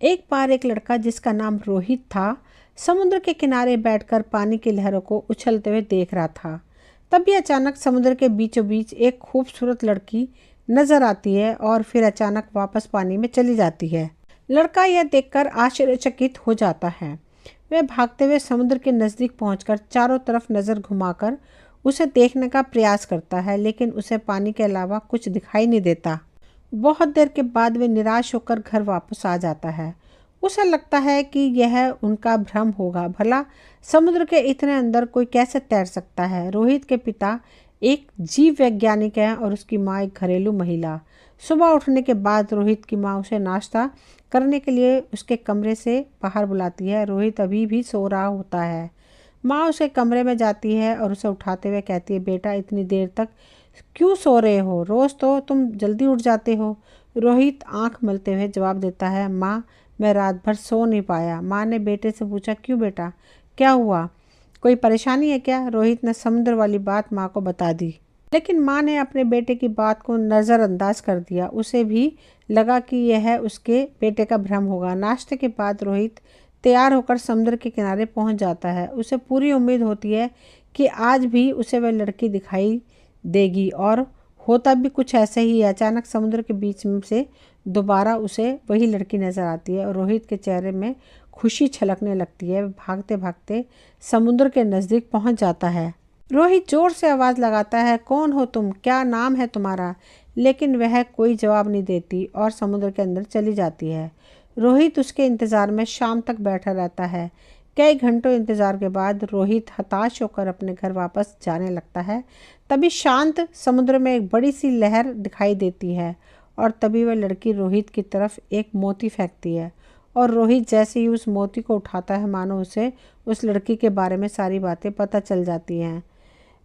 एक बार एक लड़का जिसका नाम रोहित था, समुद्र के किनारे बैठकर पानी की लहरों को उछलते हुए देख रहा था। तभी अचानक समुद्र के बीचों बीच एक खूबसूरत लड़की नजर आती है और फिर अचानक वापस पानी में चली जाती है। लड़का यह देखकर आश्चर्यचकित हो जाता है। वह भागते हुए समुद्र के नज़दीक पहुंचकर चारों तरफ नज़र घुमाकर उसे देखने का प्रयास करता है, लेकिन उसे पानी के अलावा कुछ दिखाई नहीं देता। बहुत देर के बाद वे निराश होकर घर वापस आ जाता है। उसे लगता है कि यह उनका भ्रम होगा। भला समुद्र के इतने अंदर कोई कैसे तैर सकता है। रोहित के पिता एक जीव वैज्ञानिक हैं और उसकी माँ एक घरेलू महिला। सुबह उठने के बाद रोहित की माँ उसे नाश्ता करने के लिए उसके कमरे से बाहर बुलाती है। रोहित अभी भी सो रहा होता है। माँ उसके कमरे में जाती है और उसे उठाते हुए कहती है, बेटा इतनी देर तक क्यों सो रहे हो? रोज़ तो तुम जल्दी उठ जाते हो। रोहित आंख मलते हुए जवाब देता है, माँ मैं रात भर सो नहीं पाया। माँ ने बेटे से पूछा, क्यों बेटा, क्या हुआ, कोई परेशानी है क्या? रोहित ने समुद्र वाली बात माँ को बता दी, लेकिन माँ ने अपने बेटे की बात को नज़रअंदाज कर दिया। उसे भी लगा कि यह उसके बेटे का भ्रम होगा। नाश्ते के बाद रोहित तैयार होकर समुद्र के किनारे पहुंच जाता है। उसे पूरी उम्मीद होती है कि आज भी उसे वह लड़की दिखाई देगी, और होता भी कुछ ऐसे ही। अचानक समुद्र के बीच में से दोबारा उसे वही लड़की नजर आती है और रोहित के चेहरे में खुशी छलकने लगती है। भागते भागते समुद्र के नज़दीक पहुंच जाता है। रोहित जोर से आवाज़ लगाता है, कौन हो तुम, क्या नाम है तुम्हारा? लेकिन वह कोई जवाब नहीं देती और समुद्र के अंदर चली जाती है। रोहित उसके इंतज़ार में शाम तक बैठा रहता है। कई घंटों इंतज़ार के बाद रोहित हताश होकर अपने घर वापस जाने लगता है। तभी शांत समुद्र में एक बड़ी सी लहर दिखाई देती है और तभी वह लड़की रोहित की तरफ एक मोती फेंकती है और रोहित जैसे ही उस मोती को उठाता है, मानो उसे उस लड़की के बारे में सारी बातें पता चल जाती हैं।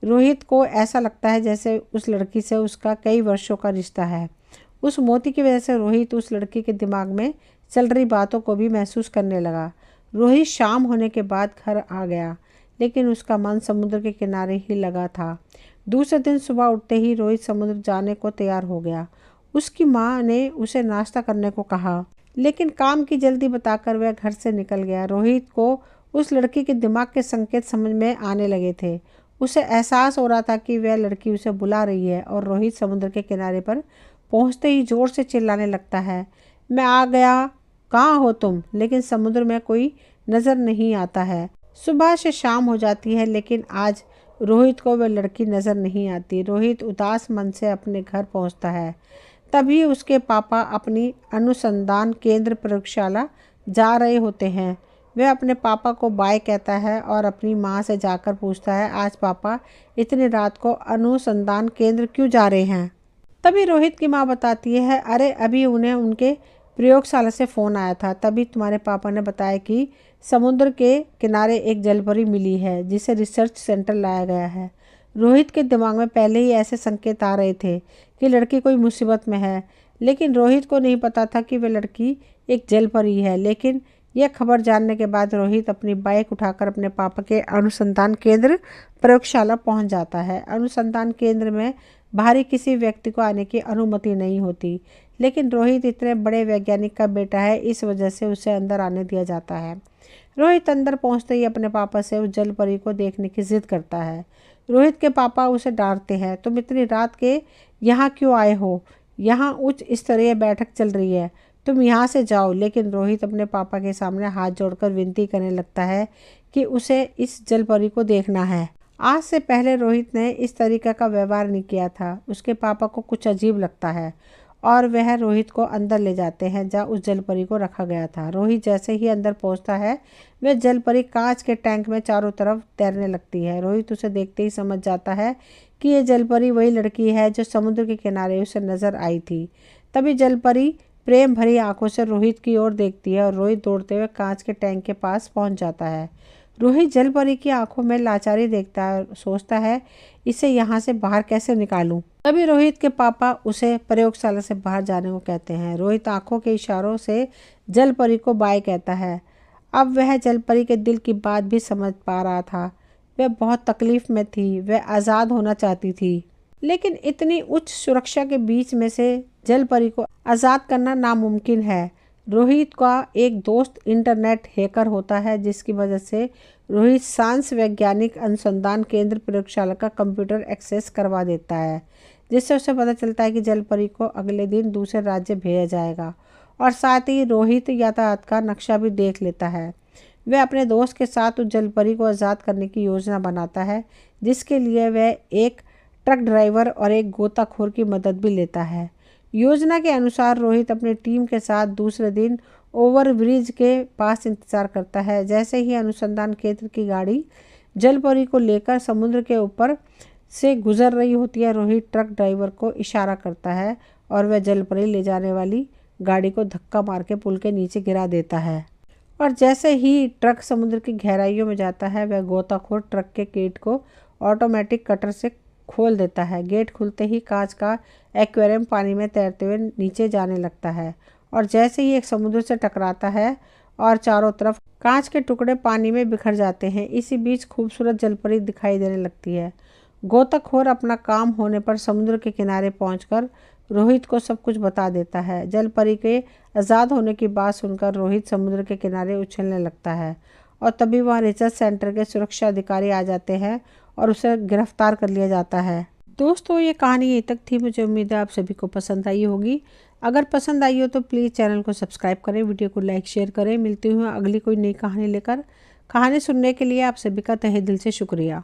रोहित को ऐसा लगता है जैसे उस लड़की से उसका कई वर्षों का रिश्ता है। उस मोती की वजह से रोहित उस लड़की के दिमाग में चल रही बातों को भी महसूस करने लगा। रोहित शाम होने के बाद घर आ गया, लेकिन उसका मन समुद्र के किनारे ही लगा था। दूसरे दिन सुबह उठते ही रोहित समुद्र जाने को तैयार हो गया। उसकी माँ ने उसे नाश्ता करने को कहा, लेकिन काम की जल्दी बताकर वह घर से निकल गया। रोहित को उस लड़की के दिमाग के संकेत समझ में आने लगे थे। उसे एहसास हो रहा था कि वह लड़की उसे बुला रही है और रोहित समुद्र के किनारे पर पहुंचते ही जोर से चिल्लाने लगता है, मैं आ गया, कहाँ हो तुम? लेकिन समुद्र में कोई नज़र नहीं आता है। सुबह से शाम हो जाती है, लेकिन आज रोहित को वह लड़की नज़र नहीं आती। रोहित उदास मन से अपने घर पहुंचता है। तभी उसके पापा अपनी अनुसंधान केंद्र प्रयोगशाला जा रहे होते हैं। वह अपने पापा को बाय कहता है और अपनी माँ से जाकर पूछता है, आज पापा इतनी रात को अनुसंधान केंद्र क्यों जा रहे हैं? तभी रोहित की माँ बताती है, अरे अभी उन्हें उनके प्रयोगशाला से फ़ोन आया था, तभी तुम्हारे पापा ने बताया कि समुद्र के किनारे एक जलपरी मिली है जिसे रिसर्च सेंटर लाया गया है। रोहित के दिमाग में पहले ही ऐसे संकेत आ रहे थे कि लड़की कोई मुसीबत में है, लेकिन रोहित को नहीं पता था कि वह लड़की एक जलपरी है। लेकिन यह खबर जानने के बाद रोहित अपनी बाइक उठाकर अपने पापा के अनुसंधान केंद्र प्रयोगशाला पहुंच जाता है। अनुसंधान केंद्र में बाहरी किसी व्यक्ति को आने की अनुमति नहीं होती, लेकिन रोहित इतने बड़े वैज्ञानिक का बेटा है, इस वजह से उसे अंदर आने दिया जाता है। रोहित अंदर पहुंचते ही अपने पापा से उस जलपरी को देखने की जिद करता है। रोहित के पापा उसे डांटते हैं, तुम इतनी रात के यहाँ क्यों आए हो? यहाँ उच्च स्तरीय बैठक चल रही है, तुम यहाँ से जाओ। लेकिन रोहित अपने पापा के सामने हाथ जोड़कर विनती करने लगता है कि उसे इस जलपरी को देखना है। आज से पहले रोहित ने इस तरीके का व्यवहार नहीं किया था। उसके पापा को कुछ अजीब लगता है और वह रोहित को अंदर ले जाते हैं जहाँ उस जलपरी को रखा गया था। रोहित जैसे ही अंदर पहुंचता है, वह जलपरी कांच के टैंक में चारों तरफ तैरने लगती है। रोहित उसे देखते ही समझ जाता है कि यह जलपरी वही लड़की है जो समुद्र के किनारे उसे नजर आई थी। तभी जलपरी प्रेम भरी आंखों से रोहित की ओर देखती है और रोहित दौड़ते हुए कांच के टैंक के पास पहुंच जाता है। रोहित जलपरी की आंखों में लाचारी देखता है, सोचता है इसे यहाँ से बाहर कैसे निकालूं। तभी रोहित के पापा उसे प्रयोगशाला से बाहर जाने को कहते हैं। रोहित आंखों के इशारों से जलपरी को बाय कहता है। अब वह जलपरी के दिल की बात भी समझ पा रहा था। वह बहुत तकलीफ में थी, वह आज़ाद होना चाहती थी, लेकिन इतनी उच्च सुरक्षा के बीच में से जलपरी को आज़ाद करना नामुमकिन है। रोहित का एक दोस्त इंटरनेट हैकर होता है, जिसकी वजह से रोहित सांस वैज्ञानिक अनुसंधान केंद्र प्रयोगशाला का कंप्यूटर एक्सेस करवा देता है, जिससे उसे पता चलता है कि जलपरी को अगले दिन दूसरे राज्य भेजा जाएगा। और साथ ही रोहित यातायात का नक्शा भी देख लेता है। वह अपने दोस्त के साथ उस जलपरी को आज़ाद करने की योजना बनाता है, जिसके लिए वह एक ट्रक ड्राइवर और एक गोताखोर की मदद भी लेता है। योजना के अनुसार रोहित अपनी टीम के साथ दूसरे दिन ओवरब्रिज के पास इंतजार करता है। जैसे ही अनुसंधान केंद्र की गाड़ी जलपरी को लेकर समुद्र के ऊपर से गुजर रही होती है, रोहित ट्रक ड्राइवर को इशारा करता है और वह जलपरी ले जाने वाली गाड़ी को धक्का मार के पुल के नीचे गिरा देता है। और जैसे ही ट्रक समुद्र की गहराइयों में जाता है, वह गोताखोर ट्रक के गेट को ऑटोमेटिक कटर से खोल देता है। गेट खुलते ही कांच का एक्वेरियम पानी में तैरते हुए नीचे जाने लगता है और जैसे ही एक समुद्र से टकराता है और चारों तरफ कांच के टुकड़े पानी में बिखर जाते हैं। इसी बीच खूबसूरत जलपरी दिखाई देने लगती है। गोताखोर अपना काम होने पर समुद्र के किनारे पहुंचकर रोहित को सब कुछ बता देता है। जलपरी के आज़ाद होने की बात सुनकर रोहित समुद्र के किनारे उछलने लगता है और तभी वहाँ रिसर्च सेंटर के सुरक्षा अधिकारी आ जाते हैं और उसे गिरफ्तार कर लिया जाता है। दोस्तों, ये कहानी यहीं तक थी। मुझे उम्मीद है आप सभी को पसंद आई होगी। अगर पसंद आई हो तो प्लीज़ चैनल को सब्सक्राइब करें, वीडियो को लाइक शेयर करें। मिलती हूँ अगली कोई नई कहानी लेकर। कहानी सुनने के लिए आप सभी का तहे दिल से शुक्रिया।